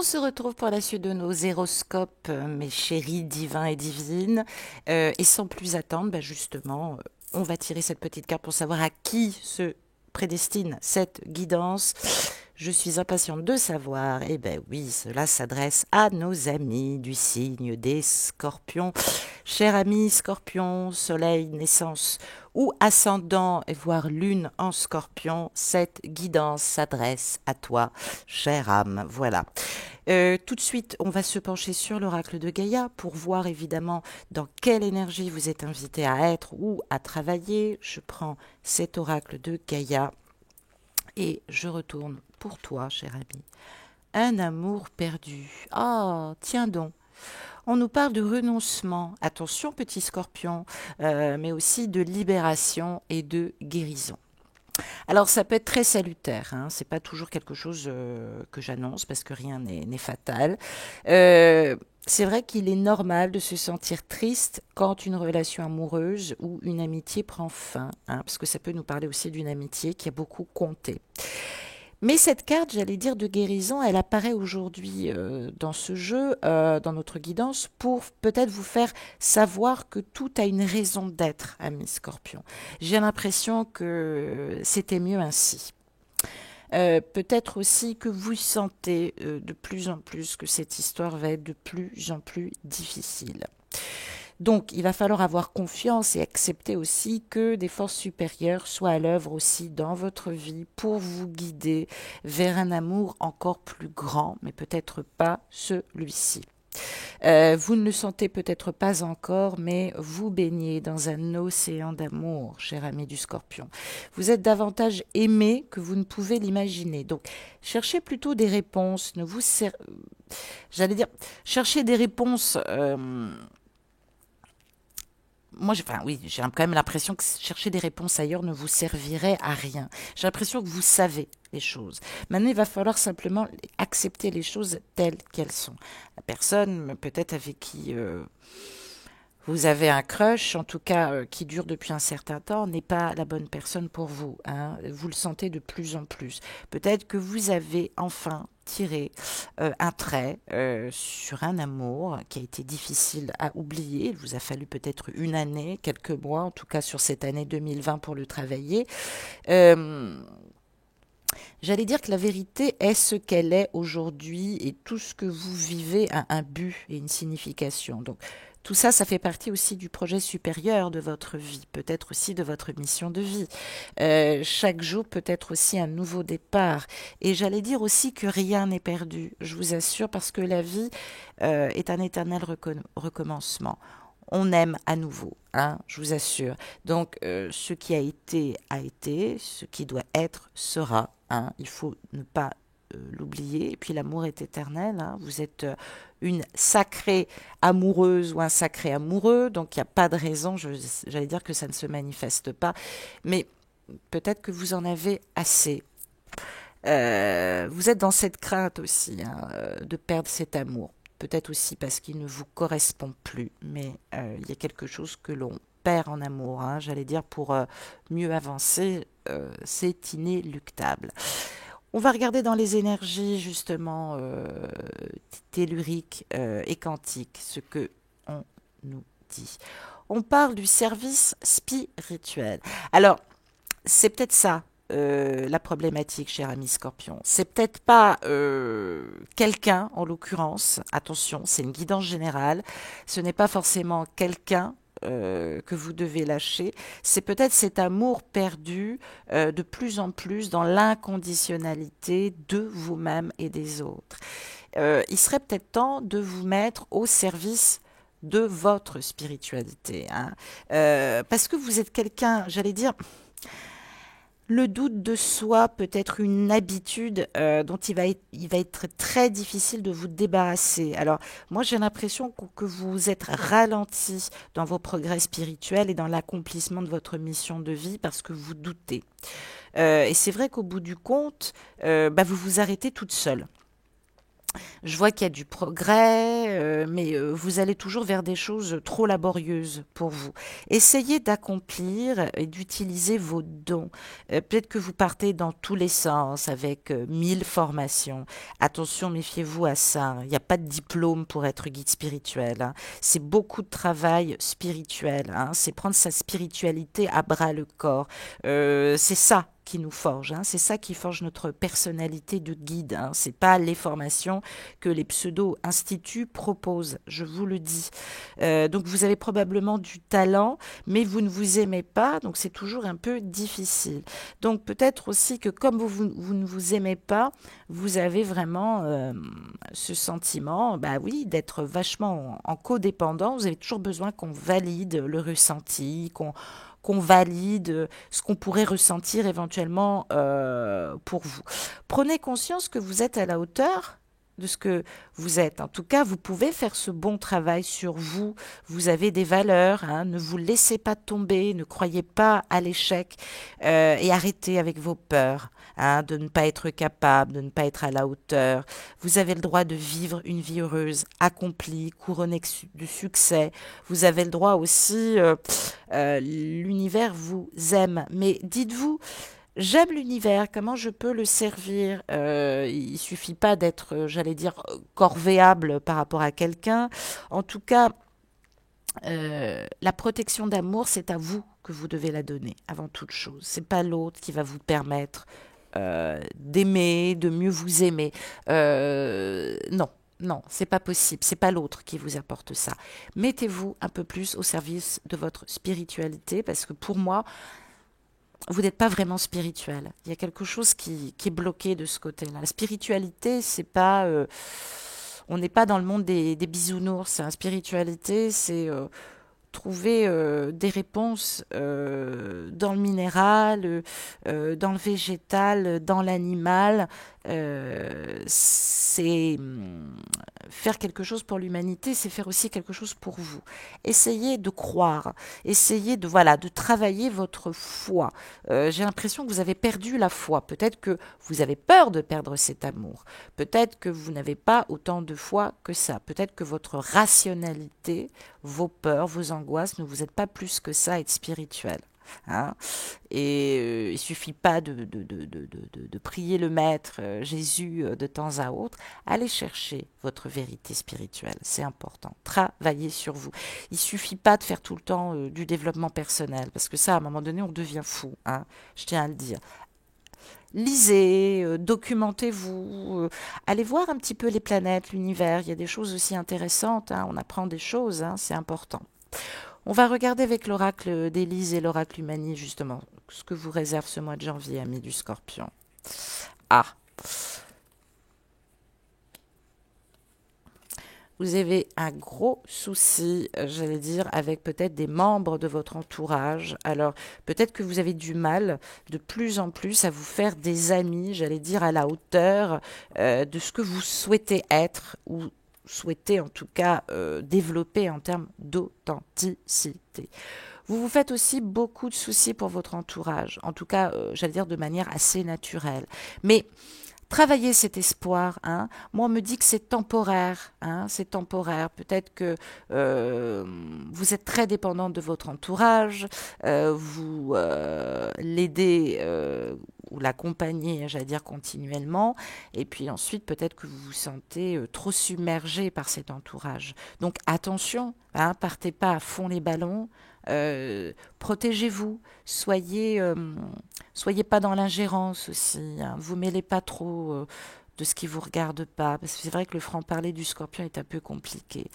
On se retrouve pour la suite de nos horoscopes, mes chéris divins et divines. Et sans plus attendre, justement, on va tirer cette petite carte pour savoir à qui se prédestine cette guidance. Je suis impatiente de savoir. Eh ben oui, cela s'adresse à nos amis du signe des Scorpions. Chers amis Scorpions, Soleil, naissance ou ascendant, et voire lune en Scorpion, cette guidance s'adresse à toi, chère âme. Voilà. Tout de suite, on va se pencher sur l'oracle de Gaïa pour voir évidemment dans quelle énergie vous êtes invité à être ou à travailler. Je prends cet oracle de Gaïa et je retourne pour toi, cher ami. Un amour perdu. Ah, tiens donc. On nous parle de renoncement, attention petit scorpion, mais aussi de libération et de guérison. Alors ça peut être très salutaire, hein, c'est pas toujours quelque chose que j'annonce parce que rien n'est fatal. C'est vrai qu'il est normal de se sentir triste quand une relation amoureuse ou une amitié prend fin, hein, parce que ça peut nous parler aussi d'une amitié qui a beaucoup compté. Mais cette carte, j'allais dire de guérison, elle apparaît aujourd'hui dans ce jeu, dans notre guidance, pour peut-être vous faire savoir que tout a une raison d'être, ami Scorpion. J'ai l'impression que c'était mieux ainsi. Peut-être aussi que vous sentez de plus en plus que cette histoire va être de plus en plus difficile. Donc, il va falloir avoir confiance et accepter aussi que des forces supérieures soient à l'œuvre aussi dans votre vie pour vous guider vers un amour encore plus grand, mais peut-être pas celui-ci. Vous ne le sentez peut-être pas encore, mais vous baignez dans un océan d'amour, cher ami du Scorpion. Vous êtes davantage aimé que vous ne pouvez l'imaginer. Donc, cherchez plutôt des réponses. Ne vous J'allais dire, cherchez des réponses. Moi, j'ai quand même l'impression que chercher des réponses ailleurs ne vous servirait à rien. J'ai l'impression que vous savez les choses. Maintenant, il va falloir simplement accepter les choses telles qu'elles sont. La personne, peut-être avec qui vous avez un crush, en tout cas qui dure depuis un certain temps, n'est pas la bonne personne pour vous, hein. Vous le sentez de plus en plus. Peut-être que vous avez enfin tiré un trait sur un amour qui a été difficile à oublier. Il vous a fallu peut-être une année, quelques mois, en tout cas sur cette année 2020 pour le travailler. Euh, J'allais dire que la vérité est ce qu'elle est aujourd'hui et tout ce que vous vivez a un but et une signification. Donc tout ça, ça fait partie aussi du projet supérieur de votre vie, peut-être aussi de votre mission de vie. Chaque jour peut être aussi un nouveau départ. Et j'allais dire aussi que rien n'est perdu, je vous assure, parce que la vie est un éternel recommencement. On aime à nouveau, hein, je vous assure. Donc, ce qui a été, ce qui doit être sera. Hein. Il faut ne pas l'oublier. Et puis, l'amour est éternel. Hein. Vous êtes une sacrée amoureuse ou un sacré amoureux. Donc, il n'y a pas de raison, j'allais dire que ça ne se manifeste pas. Mais peut-être que vous en avez assez. Vous êtes dans cette crainte aussi, hein, de perdre cet amour. Peut-être aussi parce qu'il ne vous correspond plus, mais il y a quelque chose que l'on perd en amour, hein, j'allais dire pour mieux avancer, c'est inéluctable. On va regarder dans les énergies justement telluriques et quantiques ce que on nous dit. On parle du service spirituel. Alors, c'est peut-être ça la problématique, cher ami Scorpion. C'est peut-être pas quelqu'un, en l'occurrence, attention, c'est une guidance générale, ce n'est pas forcément quelqu'un que vous devez lâcher, c'est peut-être cet amour perdu de plus en plus dans l'inconditionnalité de vous-même et des autres. Il serait peut-être temps de vous mettre au service de votre spiritualité, hein. Parce que vous êtes quelqu'un, j'allais dire, le doute de soi peut être une habitude dont il va être très difficile de vous débarrasser. Alors, moi, j'ai l'impression que vous êtes ralenti dans vos progrès spirituels et dans l'accomplissement de votre mission de vie parce que vous doutez. Et c'est vrai qu'au bout du compte, vous vous arrêtez toute seule. Je vois qu'il y a du progrès, mais vous allez toujours vers des choses trop laborieuses pour vous. Essayez d'accomplir et d'utiliser vos dons. Peut-être que vous partez dans tous les sens avec 1000 formations. Attention, méfiez-vous à ça, hein. Il n'y a pas de diplôme pour être guide spirituel, hein. C'est beaucoup de travail spirituel, hein. C'est prendre sa spiritualité à bras le corps. C'est ça qui nous forge, hein. C'est ça qui forge notre personnalité de guide, hein. C'est pas les formations que les pseudo-instituts proposent, je vous le dis. Donc vous avez probablement du talent, mais vous ne vous aimez pas, donc c'est toujours un peu difficile. Donc peut-être aussi que comme vous ne vous aimez pas, vous avez vraiment ce sentiment, bah oui, d'être vachement en codépendant. Vous avez toujours besoin qu'on valide le ressenti, qu'on valide ce qu'on pourrait ressentir éventuellement pour vous. Prenez conscience que vous êtes à la hauteur de ce que vous êtes. En tout cas, vous pouvez faire ce bon travail sur vous. Vous avez des valeurs, hein. Ne vous laissez pas tomber, ne croyez pas à l'échec et arrêtez avec vos peurs, hein, de ne pas être capable, de ne pas être à la hauteur. Vous avez le droit de vivre une vie heureuse, accomplie, couronnée de succès. Vous avez le droit aussi, l'univers vous aime. Mais dites-vous, j'aime l'univers, comment je peux le servir? Il suffit pas d'être, j'allais dire, corvéable par rapport à quelqu'un. En tout cas, la protection d'amour, c'est à vous que vous devez la donner avant toute chose. C'est pas l'autre qui va vous permettre d'aimer, de mieux vous aimer. Non. Non, c'est pas possible. C'est pas l'autre qui vous apporte ça. Mettez-vous un peu plus au service de votre spiritualité, parce que pour moi, vous n'êtes pas vraiment spirituel. Il y a quelque chose qui est bloqué de ce côté-là. La spiritualité, c'est pas, on n'est pas dans le monde des bisounours, hein. La spiritualité, c'est trouver des réponses dans le minéral, dans le végétal, dans l'animal. C'est faire quelque chose pour l'humanité, c'est faire aussi quelque chose pour vous. Essayez de croire, essayez de voilà, de travailler votre foi. J'ai l'impression que vous avez perdu la foi. Peut-être que vous avez peur de perdre cet amour. Peut-être que vous n'avez pas autant de foi que ça. Peut-être que votre rationalité, vos peurs, vos angoisses ne vous aident pas plus que ça à être spirituel, hein. Et il suffit pas de prier le Maître Jésus de temps à autre. Allez chercher votre vérité spirituelle, c'est important. Travaillez sur vous. Il suffit pas de faire tout le temps du développement personnel, parce que ça, à un moment donné, on devient fou, hein. Je tiens à le dire. Lisez, documentez-vous, allez voir un petit peu les planètes, l'univers. Il y a des choses aussi intéressantes, hein. On apprend des choses, hein, c'est important. On va regarder avec l'oracle d'Élise et l'oracle Humani, justement, ce que vous réserve ce mois de janvier, amis du Scorpion. Ah, vous avez un gros souci, j'allais dire, avec peut-être des membres de votre entourage. Alors, peut-être que vous avez du mal de plus en plus à vous faire des amis, j'allais dire, à la hauteur de ce que vous souhaitez être ou souhaitez en tout cas développer en termes d'authenticité. Vous vous faites aussi beaucoup de soucis pour votre entourage, en tout cas, j'allais dire de manière assez naturelle. Mais travailler cet espoir, hein. Moi, on me dit que c'est temporaire, hein, c'est temporaire. Peut-être que euh, vous êtes très dépendante de votre entourage, vous l'aidez ou l'accompagnez, j'allais dire continuellement, et puis ensuite peut-être que vous vous sentez trop submergé par cet entourage. Donc attention, hein, partez pas à fond les ballons. Protégez-vous, soyez pas dans l'ingérence aussi, hein. Vous mêlez pas trop de ce qui vous regarde pas, parce que c'est vrai que le franc-parler du Scorpion est un peu compliqué.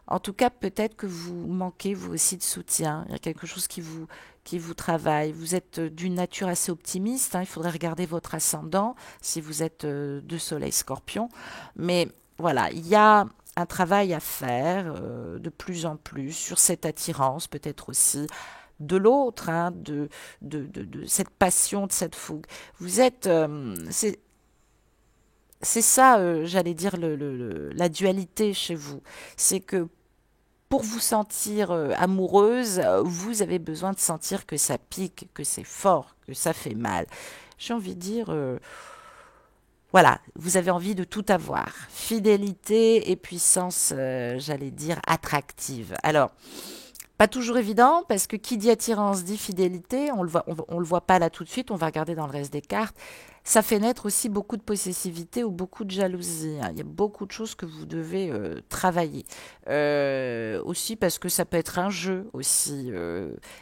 En tout cas, peut-être que vous manquez vous aussi de soutien. Il y a quelque chose qui vous travaille. Vous êtes d'une nature assez optimiste, hein. Il faudrait regarder votre ascendant si vous êtes de Soleil Scorpion. Mais voilà, il y a un travail à faire de plus en plus sur cette attirance, peut-être aussi de l'autre, hein, de cette passion, de cette fougue. Vous êtes, c'est ça, j'allais dire, la dualité chez vous. C'est que pour vous sentir amoureuse, vous avez besoin de sentir que ça pique, que c'est fort, que ça fait mal. J'ai envie de dire, voilà, vous avez envie de tout avoir. Fidélité et puissance, j'allais dire, attractive. Alors, pas toujours évident parce que qui dit attirance dit fidélité. On le voit, on le voit pas là tout de suite. On va regarder dans le reste des cartes. Ça fait naître aussi beaucoup de possessivité ou beaucoup de jalousie, hein. Il y a beaucoup de choses que vous devez travailler. Aussi parce que ça peut être un jeu aussi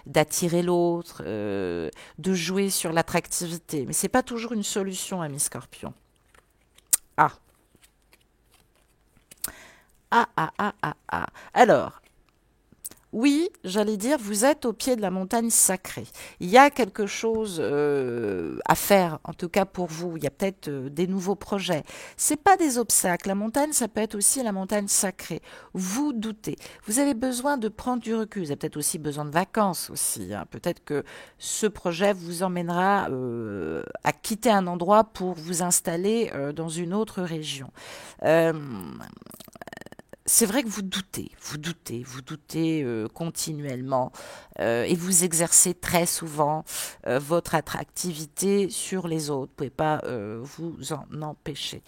d'attirer l'autre, de jouer sur l'attractivité. Mais c'est pas toujours une solution, ami Scorpion. Ah, ah. Alors, oui, j'allais dire, vous êtes au pied de la montagne sacrée. Il y a quelque chose à faire, en tout cas pour vous. Il y a peut-être des nouveaux projets. C'est pas des obstacles. La montagne, ça peut être aussi la montagne sacrée. Vous doutez. Vous avez besoin de prendre du recul. Vous avez peut-être aussi besoin de vacances aussi, hein. Peut-être que ce projet vous emmènera à quitter un endroit pour vous installer dans une autre région. Euh, c'est vrai que vous doutez continuellement et vous exercez très souvent votre attractivité sur les autres. Vous ne pouvez pas vous en empêcher.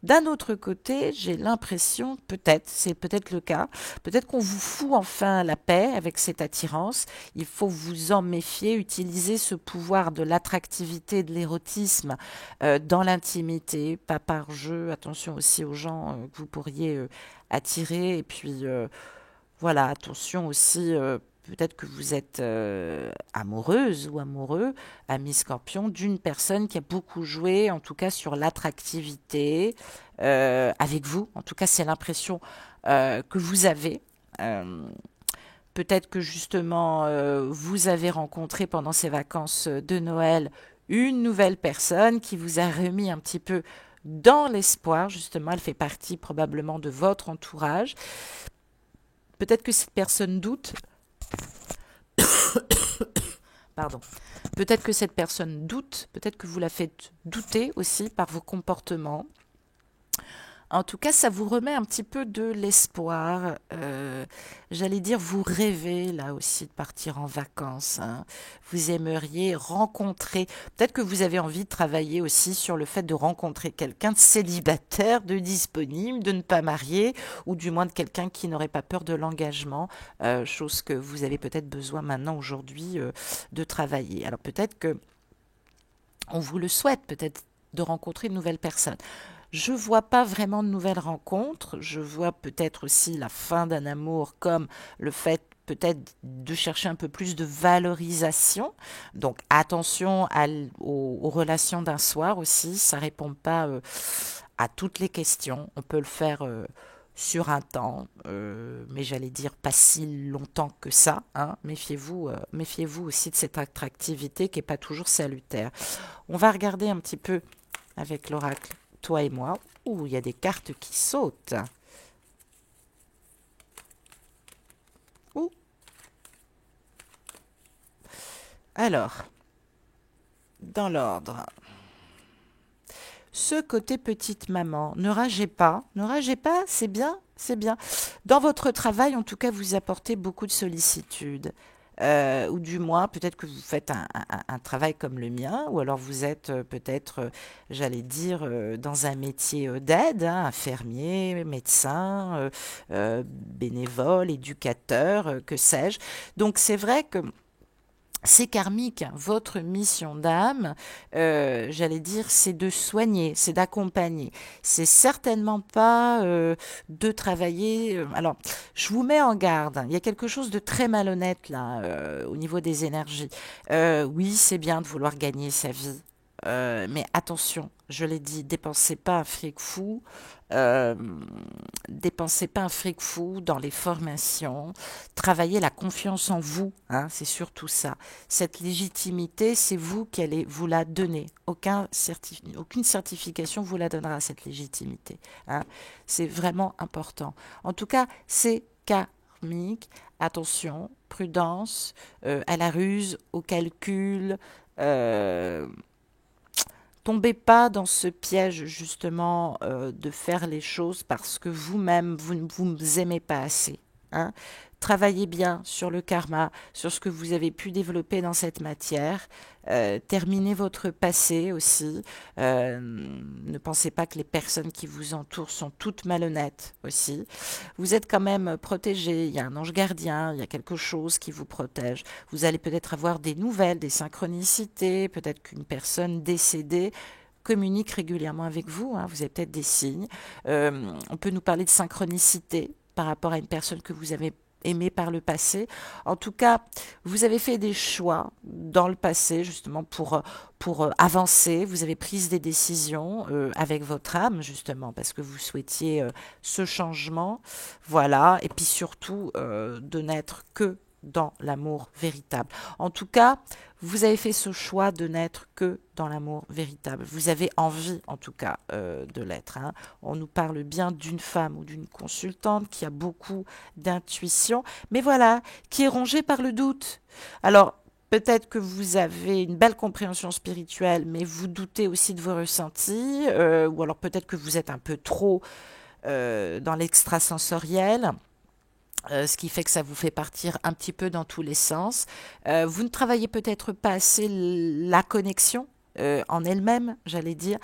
D'un autre côté, j'ai l'impression, peut-être, c'est peut-être le cas, peut-être qu'on vous fout enfin la paix avec cette attirance. Il faut vous en méfier, utiliser ce pouvoir de l'attractivité, de l'érotisme dans l'intimité, pas par jeu. Attention aussi aux gens que vous pourriez attirer. Et puis, voilà, attention aussi, peut-être que vous êtes amoureuse ou amoureux, ami Scorpion, d'une personne qui a beaucoup joué, en tout cas sur l'attractivité avec vous. En tout cas, c'est l'impression que vous avez. Euh, Peut-être que justement, vous avez rencontré pendant ces vacances de Noël une nouvelle personne qui vous a remis un petit peu dans l'espoir. Justement, elle fait partie probablement de votre entourage. Peut-être que cette personne doute, pardon. Peut-être que cette personne doute, peut-être que vous la faites douter aussi par vos comportements. En tout cas, ça vous remet un petit peu de l'espoir. J'allais dire, vous rêvez là aussi de partir en vacances, hein. Vous aimeriez rencontrer, peut-être que vous avez envie de travailler aussi sur le fait de rencontrer quelqu'un de célibataire, de disponible, de ne pas marier, ou du moins de quelqu'un qui n'aurait pas peur de l'engagement, chose que vous avez peut-être besoin maintenant aujourd'hui de travailler. Alors peut-être que on vous le souhaite, peut-être de rencontrer une nouvelle personne. Je vois pas vraiment de nouvelles rencontres. Je vois peut-être aussi la fin d'un amour comme le fait peut-être de chercher un peu plus de valorisation. Donc attention aux relations d'un soir aussi. Ça répond pas à toutes les questions. On peut le faire sur un temps, mais j'allais dire pas si longtemps que ça, hein. Méfiez-vous aussi de cette attractivité qui est pas toujours salutaire. On va regarder un petit peu avec l'oracle, toi et moi. Ouh, il y a des cartes qui sautent. Ouh. Alors, dans l'ordre. Ce côté petite maman, ne ragez pas, c'est bien, c'est bien. Dans votre travail, en tout cas, vous apportez beaucoup de sollicitude. Ou du moins, peut-être que vous faites un travail comme le mien, ou alors vous êtes peut-être, j'allais dire, dans un métier d'aide, hein, infirmier, médecin, bénévole, éducateur, que sais-je. Donc c'est vrai que c'est karmique, hein. Votre mission d'âme, j'allais dire, c'est de soigner, c'est d'accompagner. C'est certainement pas de travailler. Alors, je vous mets en garde, hein. Il y a quelque chose de très malhonnête là au niveau des énergies. Oui, c'est bien de vouloir gagner sa vie. Mais attention, je l'ai dit, euh, dépensez pas un fric fou dans les formations, travaillez la confiance en vous, hein, c'est surtout ça. Cette légitimité, c'est vous qui allez vous la donner. Aucune certification vous la donnera, cette légitimité, hein. C'est vraiment important. En tout cas, c'est karmique. Attention, prudence à la ruse, au calcul. euh, Tombez pas dans ce piège justement de faire les choses parce que vous-même, vous ne vous aimez pas assez, hein. Travaillez bien sur le karma, sur ce que vous avez pu développer dans cette matière. Terminez votre passé aussi. Ne pensez pas que les personnes qui vous entourent sont toutes malhonnêtes aussi. Vous êtes quand même protégé. Il y a un ange gardien, il y a quelque chose qui vous protège. Vous allez peut-être avoir des nouvelles, des synchronicités, peut-être qu'une personne décédée communique régulièrement avec vous, hein, vous avez peut-être des signes. On peut nous parler de synchronicité par rapport à une personne que vous avez aimée par le passé. En tout cas, vous avez fait des choix dans le passé justement pour avancer. Vous avez pris des décisions avec votre âme justement parce que vous souhaitiez ce changement. Voilà. Et puis surtout de n'être que dans l'amour véritable. En tout cas, vous avez fait ce choix de n'être que dans l'amour véritable. Vous avez envie, en tout cas, de l'être. Hein. On nous parle bien d'une femme ou d'une consultante qui a beaucoup d'intuition, mais voilà, qui est rongée par le doute. Alors, peut-être que vous avez une belle compréhension spirituelle, mais vous doutez aussi de vos ressentis, ou alors peut-être que vous êtes un peu trop dans l'extrasensoriel. Ce qui fait que ça vous fait partir un petit peu dans tous les sens. Vous ne travaillez peut-être pas assez la connexion en elle-même, j'allais dire,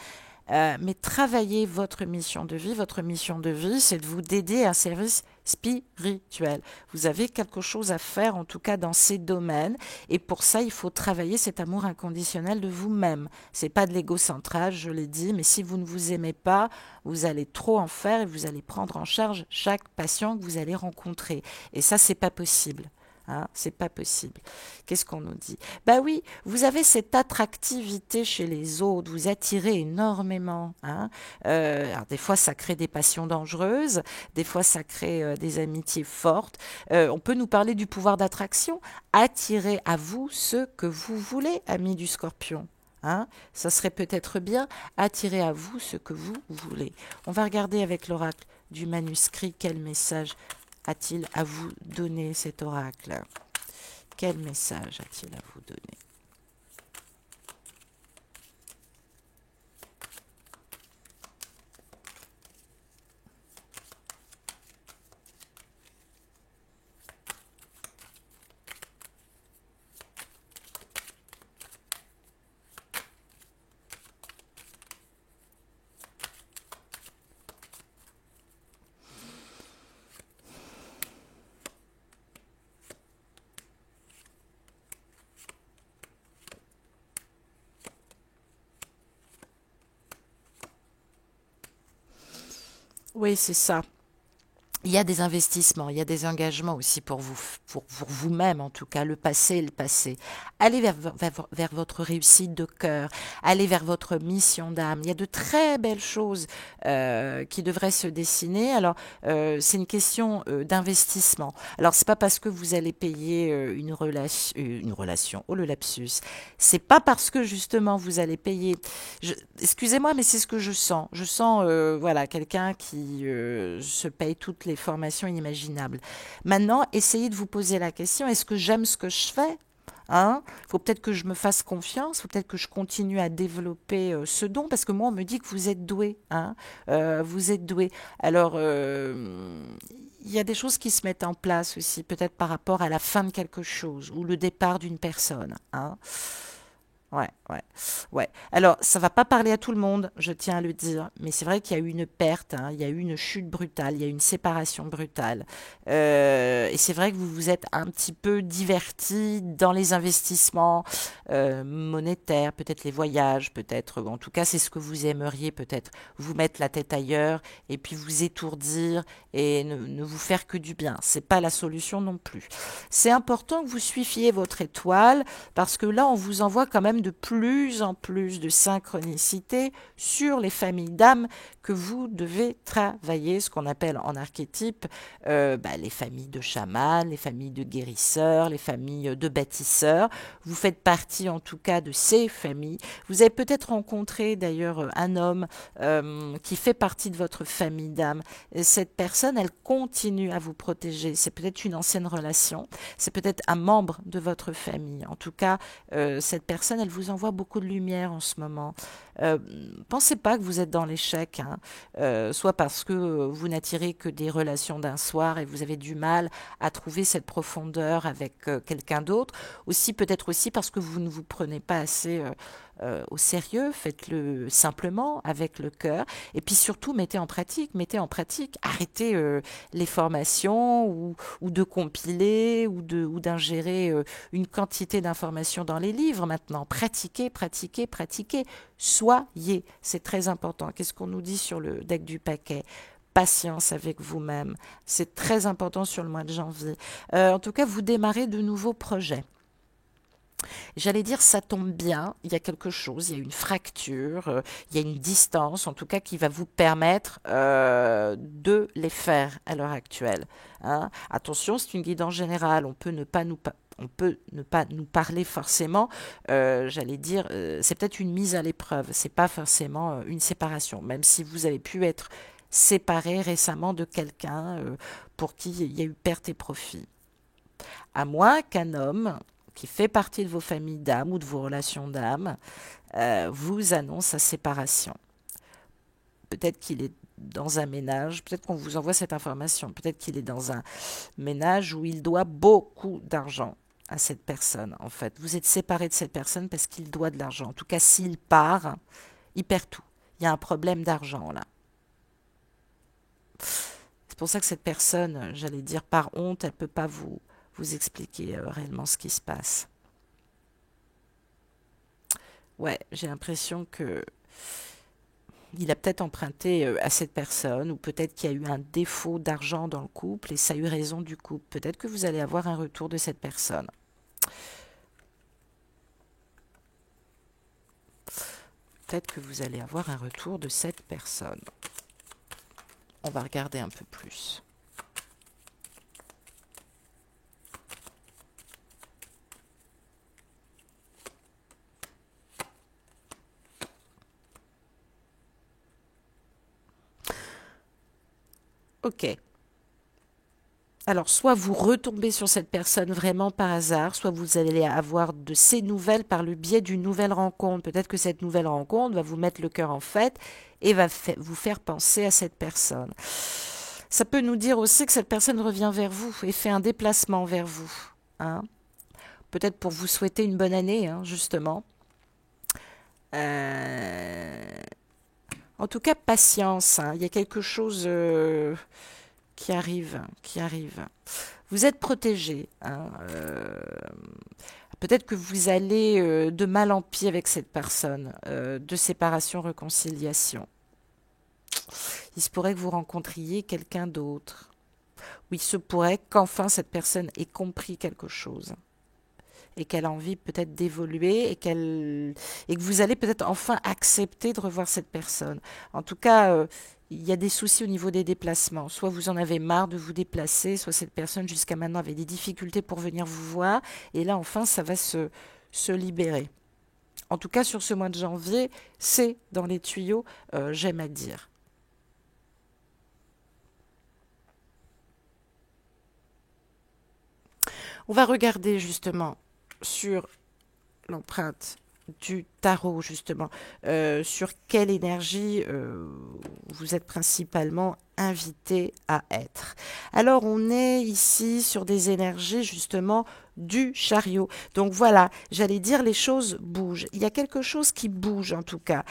mais travaillez votre mission de vie. Votre mission de vie, c'est de vous dédier à un service spirituel. Vous avez quelque chose à faire, en tout cas dans ces domaines, et pour ça, il faut travailler cet amour inconditionnel de vous-même. C'est pas de l'égocentrage, je l'ai dit, mais si vous ne vous aimez pas, vous allez trop en faire et vous allez prendre en charge chaque patient que vous allez rencontrer. Et ça, c'est pas possible. Hein, c'est pas possible. Qu'est-ce qu'on nous dit? Bah oui, vous avez cette attractivité chez les autres, vous attirez énormément. Hein. Alors des fois, ça crée des passions dangereuses, des fois, ça crée des amitiés fortes. On peut nous parler du pouvoir d'attraction. Attirez à vous ce que vous voulez, amis du Scorpion. Hein, ça serait peut-être bien, attirer à vous ce que vous voulez. On va regarder avec l'oracle du manuscrit quel message a-t-il à vous donner, cet oracle? Quel message a-t-il à vous donner? Oui, c'est ça. Il y a des investissements, il y a des engagements aussi pour vous-même en tout cas. Le passé est le passé. Allez vers votre réussite de cœur, allez vers votre mission d'âme. Il y a de très belles choses qui devraient se dessiner. Alors, c'est une question d'investissement. Alors, c'est pas parce que vous allez payer une relation, oh le lapsus, c'est pas parce que justement vous allez payer, excusez-moi, mais c'est ce que je sens. Je sens, voilà, quelqu'un qui se paye toutes les formations inimaginables. Maintenant, essayez de vous poser la question, est-ce que j'aime ce que je fais? Hein, faut peut-être que je me fasse confiance, faut peut-être que je continue à développer ce don, parce que moi, on me dit que vous êtes doué. Hein, vous êtes doué. Alors, il y a des choses qui se mettent en place aussi, peut-être par rapport à la fin de quelque chose, ou le départ d'une personne. Hein. Ouais, ouais, ouais. Alors, ça va pas parler à tout le monde, je tiens à le dire, mais c'est vrai qu'il y a eu une perte, hein, il y a eu une chute brutale, il y a eu une séparation brutale. Et c'est vrai que vous vous êtes un petit peu diverti dans les investissements monétaires, peut-être les voyages, peut-être, en tout cas, c'est ce que vous aimeriez, peut-être vous mettre la tête ailleurs et puis vous étourdir et ne vous faire que du bien. C'est pas la solution non plus. C'est important que vous suiviez votre étoile parce que là, on vous envoie quand même de plus en plus de synchronicité sur les familles d'âmes que vous devez travailler, ce qu'on appelle en archétype les familles de chamans, les familles de guérisseurs, les familles de bâtisseurs. Vous faites partie en tout cas de ces familles. Vous avez peut-être rencontré d'ailleurs un homme qui fait partie de votre famille d'âmes. Cette personne, elle continue à vous protéger. C'est peut-être une ancienne relation, c'est peut-être un membre de votre famille. En tout cas, cette personne, elle elle vous envoie beaucoup de lumière en ce moment. Euh, Pensez pas que vous êtes dans l'échec, hein. Soit parce que vous n'attirez que des relations d'un soir et vous avez du mal à trouver cette profondeur avec quelqu'un d'autre. Aussi, peut-être aussi parce que vous ne vous prenez pas assez au sérieux. Faites-le simplement avec le cœur. Et puis surtout, mettez en pratique. Arrêtez les formations ou de compiler ou d'ingérer une quantité d'informations dans les livres maintenant. Pratiquez, pratiquez, pratiquez. Soyez, c'est très important. Qu'est-ce qu'on nous dit sur le deck du paquet? Patience avec vous-même. C'est très important sur le mois de janvier. En tout cas, vous démarrez de nouveaux projets. J'allais dire, ça tombe bien, il y a quelque chose, il y a une fracture, il y a une distance, en tout cas, qui va vous permettre de les faire à l'heure actuelle, hein. Attention, c'est une guidance générale, on peut ne pas nous parler forcément, j'allais dire, c'est peut-être une mise à l'épreuve, c'est pas forcément une séparation, même si vous avez pu être séparé récemment de quelqu'un pour qui il y a eu perte et profit. À moins qu'un homme qui fait partie de vos familles d'âme ou de vos relations d'âme vous annonce sa séparation. Peut-être qu'il est dans un ménage, peut-être qu'on vous envoie cette information, peut-être qu'il est dans un ménage où il doit beaucoup d'argent à cette personne, en fait. Vous êtes séparé de cette personne parce qu'il doit de l'argent. En tout cas, s'il part, il perd tout. Il y a un problème d'argent, là. C'est pour ça que cette personne, j'allais dire par honte, elle ne peut pas vous expliquer réellement ce qui se passe. Ouais, j'ai l'impression que il a peut-être emprunté à cette personne, ou peut-être qu'il y a eu un défaut d'argent dans le couple et ça a eu raison du couple. Peut-être que vous allez avoir un retour de cette personne. Peut-être que vous allez avoir un retour de cette personne. On va regarder un peu plus. Ok. Alors, soit vous retombez sur cette personne vraiment par hasard, soit vous allez avoir de ces nouvelles par le biais d'une nouvelle rencontre. Peut-être que cette nouvelle rencontre va vous mettre le cœur en fête et va vous faire penser à cette personne. Ça peut nous dire aussi que cette personne revient vers vous et fait un déplacement vers vous, hein. Peut-être pour vous souhaiter une bonne année, hein, justement. Euh, En tout cas, patience, hein. Il y a quelque chose qui arrive, qui arrive. Vous êtes protégé, hein. Peut-être que vous allez de mal en pis avec cette personne, de séparation, réconciliation. Il se pourrait que vous rencontriez quelqu'un d'autre. Ou il se pourrait qu'enfin cette personne ait compris quelque chose et qu'elle a envie peut-être d'évoluer et que vous allez peut-être enfin accepter de revoir cette personne. En tout cas, il y a des soucis au niveau des déplacements. Soit vous en avez marre de vous déplacer, soit cette personne jusqu'à maintenant avait des difficultés pour venir vous voir, et là enfin ça va se libérer. En tout cas, sur ce mois de janvier, c'est dans les tuyaux, j'aime à dire. On va regarder justement sur l'empreinte du tarot, justement, sur quelle énergie vous êtes principalement invité à être. Alors, on est ici sur des énergies, justement, du chariot. Donc voilà, j'allais dire les choses bougent. Il y a quelque chose qui bouge en tout cas.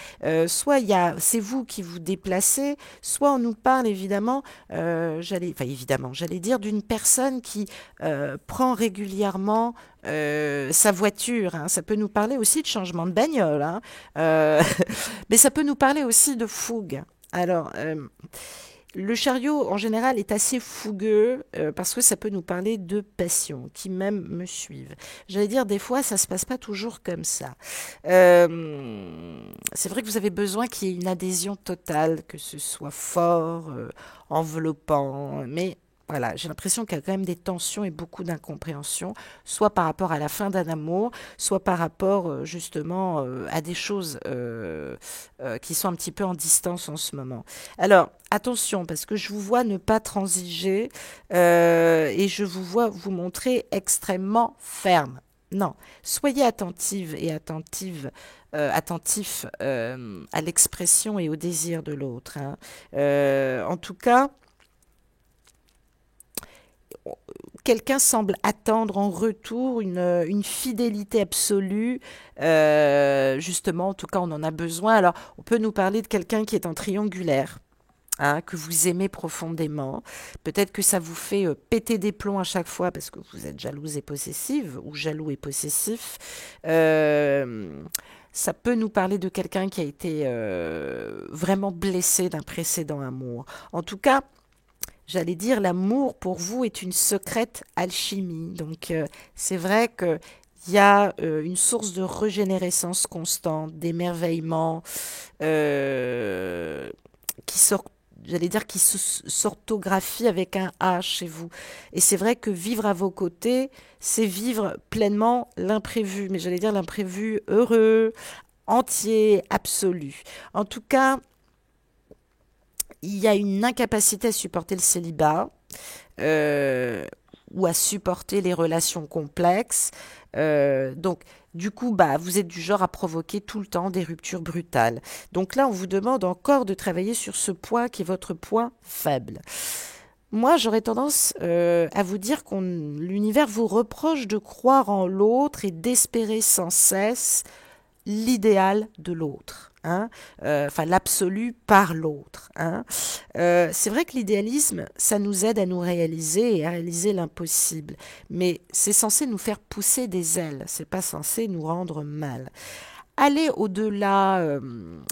Soit c'est vous qui vous déplacez, soit on nous parle évidemment, j'allais dire d'une personne qui prend régulièrement sa voiture, hein. Ça peut nous parler aussi de changement de bagnole, hein. Mais ça peut nous parler aussi de fougue. Alors, le chariot, en général, est assez fougueux parce que ça peut nous parler de passion, qui même me suivent. J'allais dire, des fois, ça se passe pas toujours comme ça. C'est vrai que vous avez besoin qu'il y ait une adhésion totale, que ce soit fort, enveloppant, mais voilà, j'ai l'impression qu'il y a quand même des tensions et beaucoup d'incompréhension, soit par rapport à la fin d'un amour, soit par rapport justement à des choses qui sont un petit peu en distance en ce moment. Alors, attention, parce que je vous vois ne pas transiger et je vous vois vous montrer extrêmement ferme. Non, soyez attentive et attentif à l'expression et au désir de l'autre, hein. En tout cas, quelqu'un semble attendre en retour une fidélité absolue. Justement, en tout cas, on en a besoin. Alors, on peut nous parler de quelqu'un qui est en triangulaire, hein, que vous aimez profondément. Peut-être que ça vous fait péter des plombs à chaque fois parce que vous êtes jalouse et possessive ou jaloux et possessif. Euh, Ça peut nous parler de quelqu'un qui a été vraiment blessé d'un précédent amour. En tout cas, j'allais dire, l'amour pour vous est une secrète alchimie. Donc, c'est vrai que il y a une source de régénérescence constante, d'émerveillement, euh, qui sort, j'allais dire, s'orthographie avec un H chez vous. Et c'est vrai que vivre à vos côtés, c'est vivre pleinement l'imprévu, mais j'allais dire l'imprévu heureux, entier, absolu. En tout cas, il y a une incapacité à supporter le célibat euh, ou à supporter les relations complexes. Donc, du coup, bah, vous êtes du genre à provoquer tout le temps des ruptures brutales. Donc là, on vous demande encore de travailler sur ce point qui est votre point faible. Moi, j'aurais tendance à vous dire qu'on l'univers vous reproche de croire en l'autre et d'espérer sans cesse l'idéal de l'autre, hein, enfin l'absolu par l'autre, hein. C'est vrai que l'idéalisme, ça nous aide à nous réaliser et à réaliser l'impossible, mais c'est censé nous faire pousser des ailes, c'est pas censé nous rendre mal. Aller au-delà,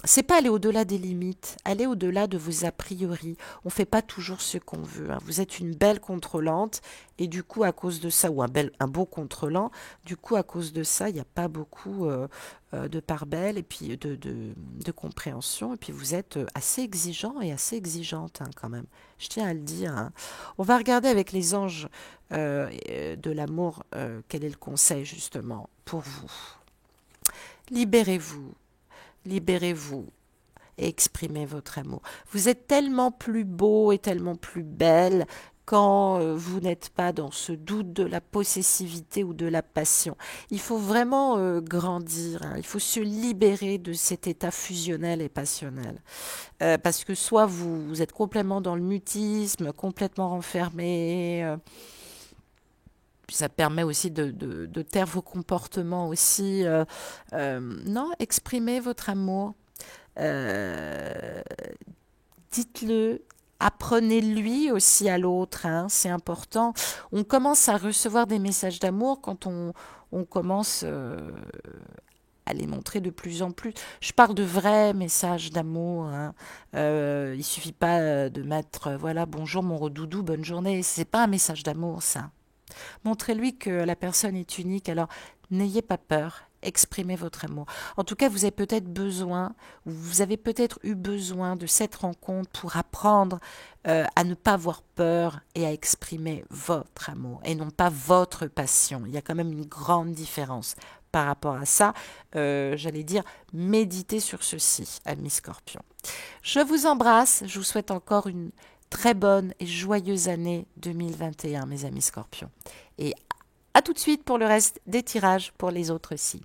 c'est pas aller au-delà des limites, aller au-delà de vos a priori. On fait pas toujours ce qu'on veut, hein. Vous êtes une belle contrôlante et du coup à cause de ça, ou un beau contrôlant, du coup à cause de ça, il n'y a pas beaucoup de part belle et puis de compréhension. Et puis vous êtes assez exigeant et assez exigeante, hein, quand même. Je tiens à le dire, hein. On va regarder avec les anges de l'amour quel est le conseil justement pour vous. Libérez-vous, libérez-vous et exprimez votre amour. Vous êtes tellement plus beau et tellement plus belle quand vous n'êtes pas dans ce doute de la possessivité ou de la passion. Il faut vraiment grandir, hein. Il faut se libérer de cet état fusionnel et passionnel. Parce que soit vous êtes complètement dans le mutisme, complètement renfermé, puis ça permet aussi de taire vos comportements aussi. Non, exprimez votre amour. Euh, Dites-le. Apprenez-lui aussi à l'autre, hein, c'est important. On commence à recevoir des messages d'amour quand on commence à les montrer de plus en plus. Je parle de vrais messages d'amour, hein. Il suffit pas de mettre, voilà, bonjour mon redoudou, bonne journée. C'est pas un message d'amour, ça. Montrez-lui que la personne est unique, alors n'ayez pas peur, exprimez votre amour. En tout cas, vous avez peut-être besoin, ou vous avez peut-être eu besoin de cette rencontre pour apprendre à ne pas avoir peur et à exprimer votre amour, et non pas votre passion. Il y a quand même une grande différence par rapport à ça. J'allais dire, méditez sur ceci, amis Scorpion. Je vous embrasse, je vous souhaite encore une très bonne et joyeuse année 2021, mes amis Scorpions. Et à tout de suite pour le reste des tirages pour les autres signes.